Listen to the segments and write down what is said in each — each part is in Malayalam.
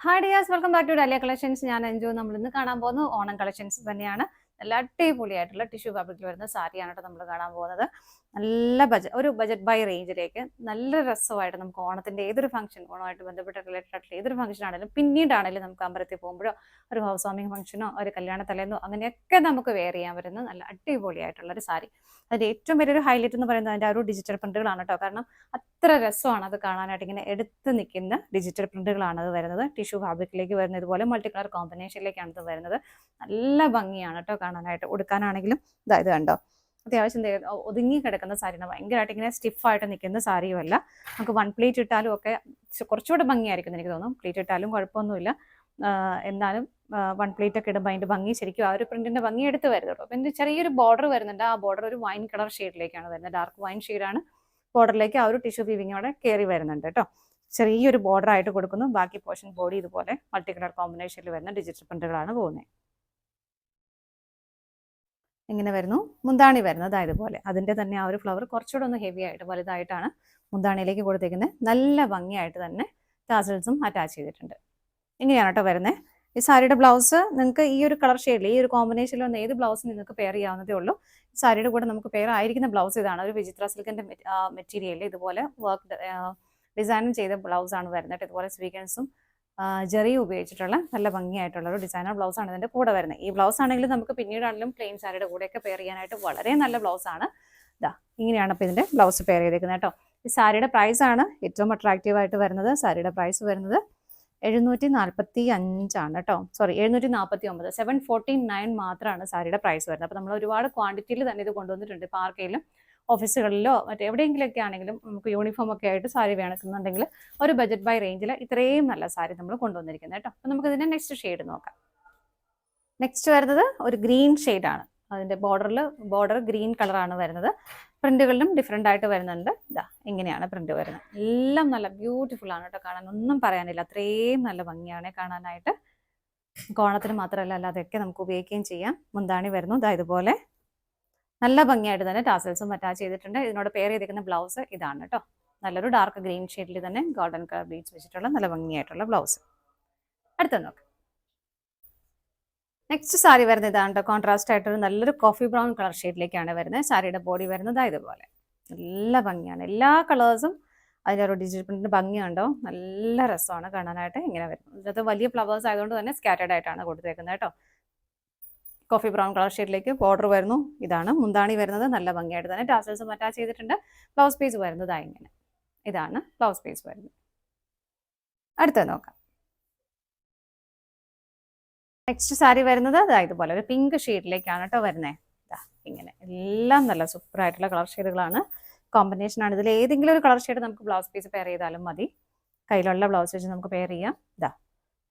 Hi dears, welcome back to Dahlia collections. ഞാൻ അഞ്ജു. നമ്മൾ ഇന്ന് കാണാൻ പോകുന്നത് ഓണം കളക്ഷൻസ് തന്നെയാണ്. നല്ല അടിപൊളിയായിട്ടുള്ള ടിഷ്യൂ ഫാബ്രിക്കിൽ വരുന്ന സാരിയാണ് കേട്ടോ നമ്മൾ കാണാൻ പോകുന്നത്. നല്ല ഒരു ബജറ്റ് ബൈ റേഞ്ചിലേക്ക് നല്ല രസമായിട്ട് നമുക്ക് ഓണത്തിന്റെ ഏതൊരു ഫംഗ്ഷൻ, ഓണമായിട്ട് ബന്ധപ്പെട്ട റിലേറ്റഡ് ആയിട്ടുള്ള ഏതൊരു ഫംഗ്ഷൻ ആണെങ്കിലും പിന്നീടാണെങ്കിലും നമുക്ക് അമ്പലത്തിൽ പോകുമ്പോഴോ ഒരു ഹൗസ് വാമിംഗ് ഫംഗ്ഷനോ ഒരു കല്യാണ തലേന്നോ അങ്ങനെയൊക്കെ നമുക്ക് വെയർ ചെയ്യാൻ പറ്റുന്ന നല്ല അടിപൊളിയായിട്ടുള്ള ഒരു സാരി. അതിന്റെ ഏറ്റവും വലിയൊരു ഹൈലൈറ്റ് എന്ന് പറയുന്നത് അതിന്റെ ആ ഒരു ഡിജിറ്റൽ പ്രിന്റുകളാണ് കേട്ടോ. കാരണം അത്ര രസമാണ് അത് കാണാനായിട്ട്. ഇങ്ങനെ എടുത്ത് നിൽക്കുന്ന ഡിജിറ്റൽ പ്രിന്റുകളാണ് അത് വരുന്നത്. ടിഷ്യൂ ഫാബ്രിക്കിലേക്ക് വരുന്നത് ഇതുപോലെ മൾട്ടി കളർ കോമ്പിനേഷനിലേക്കാണ് ഇത് വരുന്നത്. നല്ല ഭംഗിയാണ് കേട്ടോ കാണാനായിട്ട്. ഉടുക്കാനാണെങ്കിലും ഇത് കണ്ടോ, അത്യാവശ്യം ഒതുങ്ങി കിടക്കുന്ന സാരിയാണ്. ഭയങ്കരമായിട്ട് ഇങ്ങനെ സ്റ്റിഫായിട്ട് നിൽക്കുന്ന സാരിയുമല്ല. നമുക്ക് വൺ പ്ലേറ്റ് ഇട്ടാലും ഒക്കെ കുറച്ചുകൂടെ ഭംഗിയായിരിക്കും എനിക്ക് തോന്നും. പ്ലേറ്റ് ഇട്ടാലും കുഴപ്പമൊന്നുമില്ല. എന്നാലും വൺ പ്ലേറ്റ് ഒക്കെ ഇടുമ്പോൾ അതിന്റെ ഭംഗി ശരിക്കും ആ ഒരു പ്രിന്റിന്റെ ഭംഗി എടുത്ത് വരുന്നുള്ളൂ. അപ്പം ഇതിന്റെ ചെറിയൊരു ബോർഡർ വരുന്നുണ്ട്. ആ ബോർഡർ ഒരു വൈൻ കളർ ഷെയ്ഡിലേക്കാണ് വരുന്നത്. ഡാർക്ക് വൈൻ ഷെയ്ഡാണ്. ബോർഡറിലേക്ക് ആ ഒരു ടിഷ്യൂ വീവിങ്ങോടെ കയറി വരുന്നുണ്ട് കേട്ടോ. ചെറിയൊരു ബോർഡർ ആയിട്ട് കൊടുക്കുന്നു. ബാക്കി പോർഷൻ ബോഡി ഇതുപോലെ മൾട്ടി കളർ കോമ്പിനേഷനിൽ വരുന്ന ഡിജിറ്റൽ പ്രിന്റുകളാണ് പോകുന്നത്. ഇങ്ങനെ വരുന്നു. മുന്താണി വരുന്നത് ഇതുപോലെ. അതിന്റെ തന്നെ ആ ഒരു ഫ്ലവർ കുറച്ചുകൂടെ ഒന്ന് ഹെവി ആയിട്ട് വലുതായിട്ടാണ് മുന്താണിയിലേക്ക് കൊടുത്തേക്കുന്നത്. നല്ല ഭംഗിയായിട്ട് തന്നെ ടാസൽസും അറ്റാച്ച് ചെയ്തിട്ടുണ്ട്. ഇങ്ങനെയാണ് കേട്ടോ വരുന്നത്. ഈ സാരിയുടെ ബ്ലൗസ് നിങ്ങൾക്ക് ഈ ഒരു കളർ ഷെയ്ഡിൽ ഈ ഒരു കോമ്പിനേഷനിൽ വന്ന് ഏത് ബ്ലൗസ് നിങ്ങൾക്ക് പെയർ ചെയ്യാവുന്നതേ ഉള്ളൂ. സാരിയുടെ കൂടെ നമുക്ക് പെയർ ആയിരിക്കുന്ന ബ്ലൗസ് ഇതാണ്. ഒരു വിചിത്ര സിൽക്കിന്റെ മെറ്റീരിയൽ ഇതുപോലെ വർക്ക് ഡിസൈനും ചെയ്ത ബ്ലൗസ് ആണ് വരുന്നത്. ഇതുപോലെ സ്വീക്കൻസും ജെറി ഉപയോഗിച്ചിട്ടുള്ള നല്ല ഭംഗിയായിട്ടുള്ള ഒരു ഡിസൈനർ ബ്ലൗസ് ആണ് ഇതിന്റെ കൂടെ വരുന്നത്. ഈ ബ്ലൗസ് ആണെങ്കിലും നമുക്ക് പിന്നീടാണെങ്കിലും പ്ലെയിൻ സാരിയുടെ കൂടെയൊക്കെ പെയർ ചെയ്യാനായിട്ട് വളരെ നല്ല ബ്ലൗസ് ആണ്. ഇങ്ങനെയാണ് അപ്പോൾ ഇതിന്റെ ബ്ലൗസ് പെയർ ചെയ്തേക്കുന്നത് കേട്ടോ. ഈ സാരിയുടെ പ്രൈസ് ആണ് ഏറ്റവും അട്രാക്റ്റീവ് ആയിട്ട് വരുന്നത്. സാരിയുടെ പ്രൈസ് വരുന്നത് 745 കേട്ടോ. സോറി, 749. 749 മാത്രമാണ് സാരിയുടെ പ്രൈസ് വരുന്നത്. അപ്പോൾ നമ്മൾ ഒരുപാട് ക്വാണ്ടിറ്റിയിൽ തന്നെ ഇത് കൊണ്ടുവന്നിട്ടുണ്ട്. ഇപ്പോൾ ആർക്കെങ്കിലും ഓഫീസുകളിലോ മറ്റെവിടെയെങ്കിലുമൊക്കെ ആണെങ്കിലും നമുക്ക് യൂണിഫോം ഒക്കെ ആയിട്ട് സാരി വേണമെന്നുണ്ടെങ്കിൽ ഒരു ബജറ്റ് ബൈ റേഞ്ചിൽ ഇത്രയും നല്ല സാരി നമ്മൾ കൊണ്ടുവന്നിരിക്കുന്നത് കേട്ടോ. അപ്പോൾ നമുക്ക് ഇതിന്റെ നെക്സ്റ്റ് ഷെയ്ഡ് നോക്കാം. നെക്സ്റ്റ് വരുന്നത് ഒരു ഗ്രീൻ ഷെയ്ഡാണ്. അതിന്റെ ബോർഡർ ഗ്രീൻ കളറാണ് വരുന്നത്. പ്രിന്റുകളിലും ഡിഫറെൻ്റ് ആയിട്ട് വരുന്നുണ്ട്. ഇങ്ങനെയാണ് പ്രിന്റ് വരുന്നത്. എല്ലാം നല്ല ബ്യൂട്ടിഫുൾ ആണ് കേട്ടോ. കാണാൻ ഒന്നും പറയാനില്ല. അത്രയും നല്ല ഭംഗിയാണ് കാണാനായിട്ട്. ഓണത്തിന് മാത്രമല്ല അല്ലാതെയൊക്കെ നമുക്ക് ഉപയോഗിക്കുകയും ചെയ്യാം. മുന്താണി വരുന്നു ഇതുപോലെ നല്ല ഭംഗിയായിട്ട് തന്നെ ടാസൽസും അറ്റാച്ച് ചെയ്തിട്ടുണ്ട്. ഇതിനോട് പെയർ ചെയ്തിരിക്കുന്ന ബ്ലൗസ് ഇതാണ് കേട്ടോ. നല്ലൊരു ഡാർക്ക് ഗ്രീൻ ഷെയ്ഡിൽ തന്നെ ഗോൾഡൻ കളർ ബീഡ്സ് വെച്ചിട്ടുള്ള നല്ല ഭംഗിയായിട്ടുള്ള ബ്ലൗസ്. അടുത്ത നോക്കാം. നെക്സ്റ്റ് സാരി വരുന്നത് ഇതാണ് കേട്ടോ. കോൺട്രാസ്റ്റ് ആയിട്ടൊരു നല്ലൊരു കോഫി ബ്രൗൺ കളർ ഷെയ്ഡിലേക്കാണ് വരുന്നത്. സാരിയുടെ ബോഡി വരുന്നത് ഇതുപോലെ. നല്ല ഭംഗിയാണ്. എല്ലാ കളേഴ്സും അതിൻ്റെ ഒരു ഡിജിറ്റൽ പ്രിന്റിന്റെ ഭംഗിയുണ്ടോ. നല്ല രസമാണ് കാണാനായിട്ട്. ഇങ്ങനെ വരുന്നു. ഇതിനകത്ത് വലിയ ഫ്ലവേഴ്സ് ആയതുകൊണ്ട് തന്നെ സ്കാറ്റേഡ് ആയിട്ടാണ് കൊടുത്തേക്കുന്നത് കേട്ടോ. കോഫി ബ്രൗൺ കളർ ഷെയ്ഡിലേക്ക് ബോർഡർ വരുന്നു. ഇതാണ് മുന്താണി വരുന്നത്. നല്ല ഭംഗിയായിട്ട് തന്നെ ടാസൽസും അറ്റാച്ച് ചെയ്തിട്ടുണ്ട്. ബ്ലൗസ് പീസ് വരുന്നത് ഇങ്ങനെ. ഇതാണ് ബ്ലൗസ് പീസ് വരുന്നത്. അടുത്തത് നോക്കാം. നെക്സ്റ്റ് സാരി വരുന്നത് ഇതുപോലെ ഒരു പിങ്ക് ഷെയ്ഡിലേക്കാണ് കേട്ടോ വരുന്നത്. ഇങ്ങനെ എല്ലാം നല്ല സൂപ്പർ ആയിട്ടുള്ള കളർ ഷെയ്ഡുകളാണ്. കോമ്പിനേഷൻ ആണ്. ഇതിൽ ഏതെങ്കിലും ഒരു കളർ ഷെയ്ഡ് നമുക്ക് ബ്ലൗസ് പീസ് പെയർ ചെയ്താലും മതി. കയ്യിലുള്ള ബ്ലൗസ് വെച്ച് നമുക്ക് പെയർ ചെയ്യാം.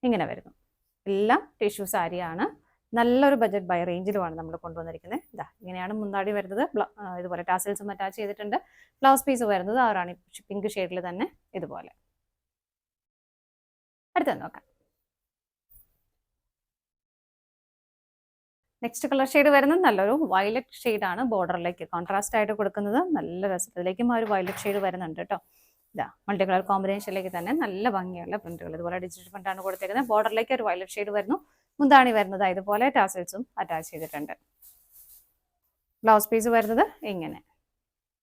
ഇങ്ങനെ വരുന്നു. എല്ലാം ടിഷ്യൂ സാരിയാണ്. നല്ലൊരു ബജറ്റ് ബൈ റേഞ്ചിലുമാണ് നമ്മൾ കൊണ്ടുവന്നിരിക്കുന്നത്. ഇങ്ങനെയാണ് മുന്താടി വരുന്നത്. ഇതുപോലെ ടാസൽസും അറ്റാച്ച് ചെയ്തിട്ടുണ്ട്. ബ്ലൗസ് പീസ് വരുന്നത് റാണി പിങ്ക് ഷെയ്ഡിൽ തന്നെ ഇതുപോലെ. അടുത്തത് നോക്കാം. നെക്സ്റ്റ് കളർ ഷെയ്ഡ് വരുന്നത് നല്ലൊരു വയലറ്റ് ഷെയ്ഡാണ്. ബോർഡറിലേക്ക് കോൺട്രാസ്റ്റ് ആയിട്ട് കൊടുക്കുന്നത്. നല്ല രസത്തിലേക്കും ആ ഒരു വയലറ്റ് ഷെയ്ഡ് വരുന്നുണ്ട് കേട്ടോ. മൾട്ടി കളർ കോമ്പിനേഷനിലേക്ക് തന്നെ നല്ല ഭംഗിയുള്ള പ്രിന്റുകൾ. ഇതുപോലെ ഡിജിറ്റൽ പ്രിന്റാണ് കൊടുത്തേക്കുന്നത്. ബോർഡറിലേക്ക് ഒരു വയലറ്റ് ഷെയ്ഡ് വരുന്നു. മുന്താണി വരുന്നത് ഇതുപോലെ ടാസൽസും അറ്റാച്ച് ചെയ്തിട്ടുണ്ട്. ബ്ലൗസ് പീസ് വരുന്നത് ഇങ്ങനെ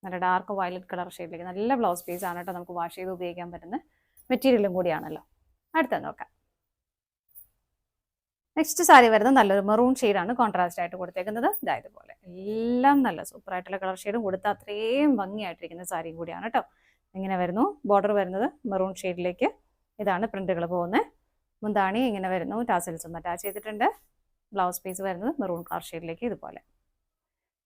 നല്ല ഡാർക്ക് വയലറ്റ് കളർ ഷെയ്ഡിലേക്ക് നല്ല ബ്ലൗസ് പീസ് ആണ് കേട്ടോ. നമുക്ക് വാഷ് ചെയ്ത് ഉപയോഗിക്കാൻ പറ്റുന്ന മെറ്റീരിയലും കൂടിയാണല്ലോ. അടുത്ത നോക്കാം. നെക്സ്റ്റ് സാരി വരുന്നത് നല്ലൊരു മെറൂൺ ഷെയ്ഡാണ് കോൺട്രാസ്റ്റ് ആയിട്ട് കൊടുത്തേക്കുന്നത്. ഇതുപോലെ എല്ലാം നല്ല സൂപ്പർ ആയിട്ടുള്ള കളർ ഷെയ്ഡും കൊടുത്ത് അത്രയും ഭംഗിയായിട്ടിരിക്കുന്ന സാരിയും കൂടിയാണ് കേട്ടോ. ഇങ്ങനെ വരുന്നു. ബോർഡർ വരുന്നത് മെറൂൺ ഷെയ്ഡിലേക്ക്. ഇതാണ് പ്രിന്റുകൾ പോകുന്നത്. മുന്താണി ഇങ്ങനെ വരുന്നു. ടാസൽസും അറ്റാച്ച് ചെയ്തിട്ടുണ്ട്. ബ്ലൗസ് പീസ് വരുന്നത് മെറൂൺ കളർ ഷെയ്ഡിലേക്ക് ഇതുപോലെ.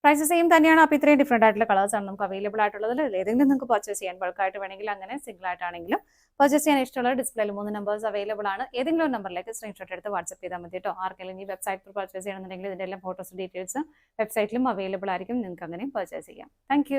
പ്രൈസ് സെയിം തന്നെയാണ്. അപ്പോൾ ഇത്രയും ഡിഫറെൻ്റ് ആയിട്ടുള്ള കളേഴ്സാണ് നമുക്ക് അവൈലബിൾ ആയിട്ടുള്ളത്. ഏതെങ്കിലും നിങ്ങൾക്ക് പർച്ചേസ് ചെയ്യാൻ ബൾക്കായിട്ട് വേണമെങ്കിൽ അങ്ങനെ സിംഗിൾ ആയിട്ടാണെങ്കിലും പർച്ചേസ് ചെയ്യാൻ ഇഷ്ടമുള്ള ഡിസ്പ്ലേയിൽ 3 നമ്പേഴ്സ് അവൈലബിൾ ആണ്. ഏതെങ്കിലും ഒരു നമ്പറിലേക്ക് സ്ക്രീൻഷോട്ട് എടുത്ത് വാട്സ്ആപ്പ് ചെയ്താൽ മതി കേട്ടോ. ആർക്കെങ്കിലും ഈ വെബ്സൈറ്റിൽ പർച്ചേസ് ചെയ്യണമെന്നുണ്ടെങ്കിൽ ഇതിൻ്റെ എല്ലാം ഫോട്ടോസ് ഡീറ്റെയിൽസ് വെബ്സൈറ്റിലും അവൈലബിൾ ആയിരിക്കും. നിങ്ങൾക്ക് അങ്ങനെയും പർച്ചേസ് ചെയ്യാം. താങ്ക്